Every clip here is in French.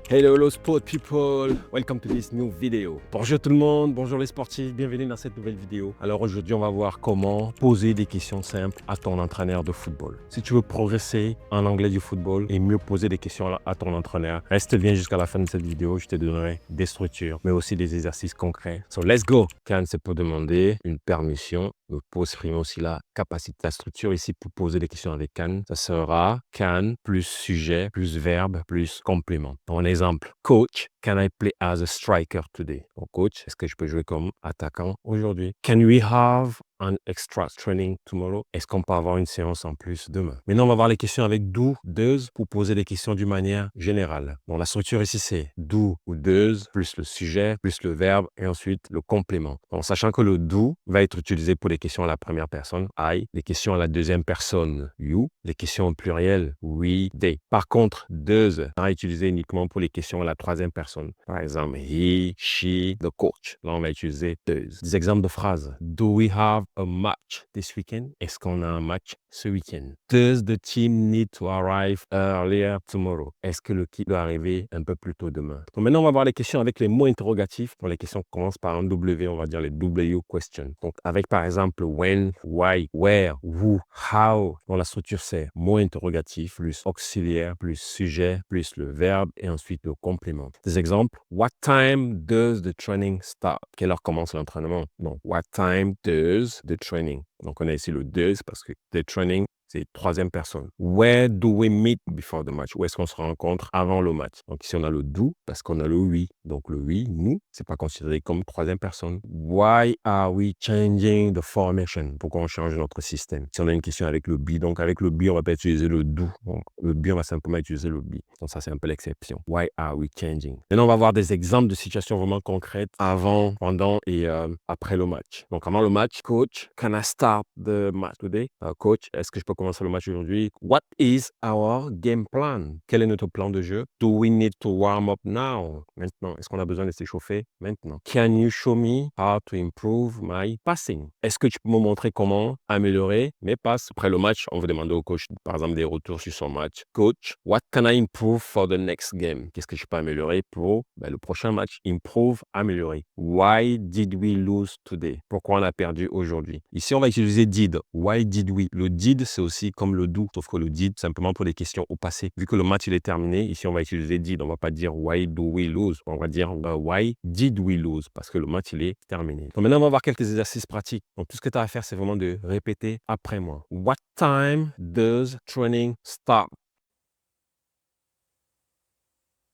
Hello sport people, welcome to this new video. Bonjour tout le monde, bonjour les sportifs, bienvenue dans cette nouvelle vidéo. Alors aujourd'hui on va voir comment poser des questions simples à ton entraîneur de football. Si tu veux progresser en anglais du football et mieux poser des questions à ton entraîneur, reste bien jusqu'à la fin de cette vidéo, je te donnerai des structures mais aussi des exercices concrets. So let's go. Can, c'est pour demander une permission, me pose exprimer aussi la capacité. La structure ici pour poser des questions avec can, ça sera can plus sujet plus verbe plus complément. Un exemple, coach, can I play as a striker today? Donc, coach, est-ce que je peux jouer comme attaquant aujourd'hui? Can we have an extra training tomorrow? Est-ce qu'on peut avoir une séance en plus demain? Maintenant, on va voir les questions avec do, does pour poser des questions d'une manière générale. Bon, la structure ici, c'est do ou does plus le sujet, plus le verbe et ensuite le complément. En sachant que le do va être utilisé pour les questions à la première personne, I, les questions à la deuxième personne, you, les questions au pluriel, we, they. Par contre, does sera utilisé uniquement pour les questions à la troisième personne. Par exemple, he, she, the coach. Là, on va utiliser does. Des exemples de phrases. Do we have a match this weekend? Est-ce qu'on a un match ce week-end? Does the team need to arrive earlier tomorrow? Est-ce que l'équipe doit arriver un peu plus tôt demain? Donc maintenant, on va voir les questions avec les mots interrogatifs. Pour les questions commencent par un W, on va dire les W questions. Donc avec par exemple when, why, where, who, how. Dans la structure, c'est mot interrogatif plus auxiliaire plus sujet plus le verbe et ensuite le complément. Des exemples. What time does the training start? Quelle heure commence l'entraînement? Donc, what time does the training? Donc, on a ici le does parce que the training, c'est troisième personne. Where do we meet before the match? Où est-ce qu'on se rencontre avant le match? Donc ici, on a le do parce qu'on a le we. Donc le we, nous, c'est pas considéré comme troisième personne. Why are we changing the formation? Pourquoi on change notre système? Si on a une question avec le be, donc avec le be, on va pas utiliser le do. Donc le be, on va simplement utiliser le be. Donc ça, c'est un peu l'exception. Why are we changing? Maintenant, on va voir des exemples de situations vraiment concrètes avant, pendant et après le match. Donc avant le match, coach, can I start the match today? Coach, est-ce que je peux commencer le match aujourd'hui? What is our game plan? Quel est notre plan de jeu? Do we need to warm up now? Maintenant, est-ce qu'on a besoin de s'échauffer maintenant? Can you show me how to improve my passing? Est-ce que tu peux me montrer comment améliorer mes passes? Après le match, on va demander au coach, par exemple, des retours sur son match. Coach, what can I improve for the next game? Qu'est-ce que je peux améliorer pour le prochain match? Improve, améliorer. Why did we lose today? Pourquoi on a perdu aujourd'hui? Ici, on va utiliser did. Why did we? Le did, c'est aussi comme le do, sauf que le did, simplement pour des questions au passé. Vu que le match, il est terminé, ici, on va utiliser did. On va pas dire why do we lose? On va dire why did we lose? Parce que le match, il est terminé. Donc maintenant, on va voir quelques exercices pratiques. Donc tout ce que tu as à faire, c'est vraiment de répéter après moi. What time does training start?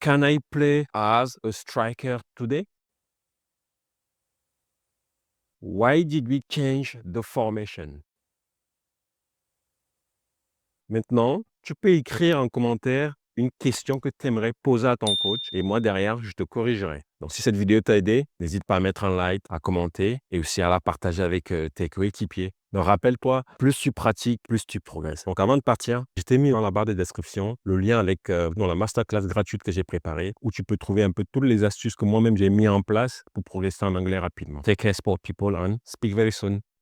Can I play as a striker today? Why did we change the formation? Maintenant, tu peux écrire en commentaire une question que tu aimerais poser à ton coach et moi derrière, je te corrigerai. Donc si cette vidéo t'a aidé, n'hésite pas à mettre un like, à commenter et aussi à la partager avec tes coéquipiers. Donc rappelle-toi, plus tu pratiques, plus tu progresses. Donc avant de partir, je t'ai mis dans la barre de description le lien avec dans la masterclass gratuite que j'ai préparée où tu peux trouver un peu toutes les astuces que moi-même j'ai mis en place pour progresser en anglais rapidement. Take care sport people and speak very soon.